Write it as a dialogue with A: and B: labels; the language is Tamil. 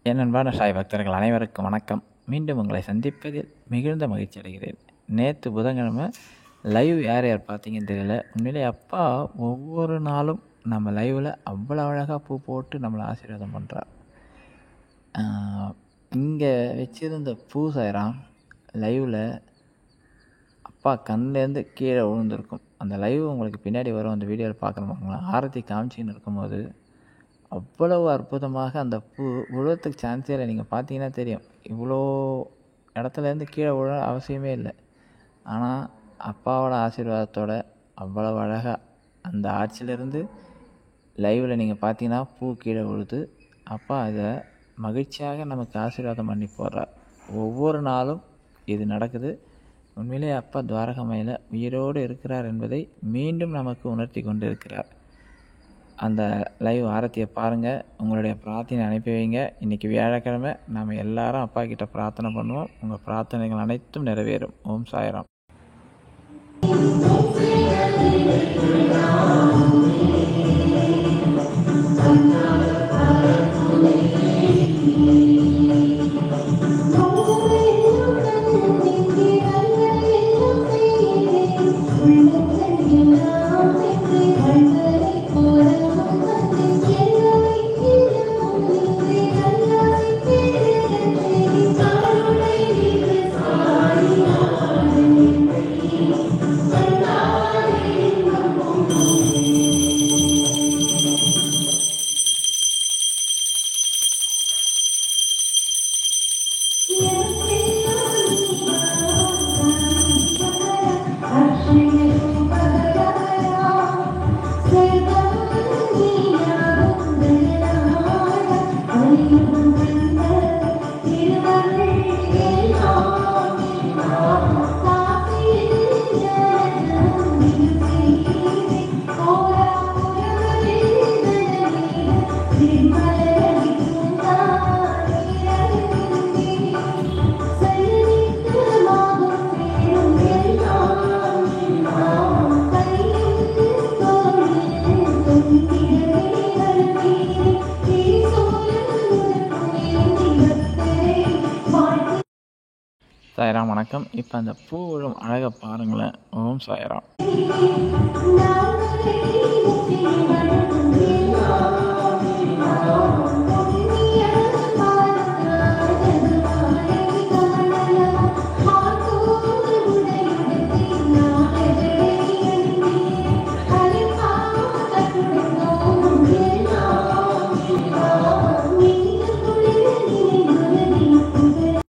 A: என் அன்பான சாய் பக்தர்கள் அனைவருக்கும் வணக்கம். மீண்டும் உங்களை சந்திப்பதில் மிகுந்த மகிழ்ச்சி அடைகிறேன். நேற்று புதன்கிழமை லைவ் யார் பார்த்தீங்கன்னு தெரியல. உண்மையிலே அப்பா ஒவ்வொரு நாளும் நம்ம லைவில் அவ்வளோ அழகாக பூ போட்டு நம்மளை ஆசீர்வாதம் பண்ணுறார். இங்கே வச்சிருந்த பூ சாயிரம் லைவில் அப்பா கண்லேருந்து கீழே விழுந்திருக்கும். அந்த லைவ் உங்களுக்கு பின்னாடி வரும், அந்த வீடியோவில் பார்க்கணுமாங்களா. ஆரத்தி காமிச்சின்னு இருக்கும்போது அவ்வளவு அற்புதமாக அந்த பூ விழுவத்துக்கு சான்ஸே இல்லை. நீங்கள் பார்த்தீங்கன்னா தெரியும், இவ்வளோ இடத்துலேருந்து கீழே விழ அவசியமே இல்லை. ஆனால் அப்பாவோட ஆசீர்வாதத்தோட அவ்வளவு அழகாக அந்த ஆட்சியிலேருந்து லைவில் நீங்கள் பார்த்தீங்கன்னா பூ கீழே விழுது. அப்பா இதை மகிழ்ச்சியாக நமக்கு ஆசீர்வாதம் பண்ணி போடுறார். ஒவ்வொரு நாளும் இது நடக்குது. உண்மையிலே அப்பா துவாரகமையில் உயிரோடு இருக்கிறார் என்பதை மீண்டும் நமக்கு உணர்த்தி கொண்டு இருக்கிறார். அந்த லைவ் ஆரத்தியை பாருங்கள், உங்களுடைய பிரார்த்தனை அனுப்பி வைங்க. இன்றைக்கி வியாழக்கிழமை நாம் எல்லாரும் அப்பா கிட்ட பிரார்த்தனை பண்ணுவோம். உங்கள் பிரார்த்தனைகள் அனைத்தும் நிறைவேறும். ஓம் சாய்ராம். சாய்ராம் வணக்கம். இப்போ அந்த பூ விழும் அழகை பாருங்களேன். ஓம் சாய்ராம்.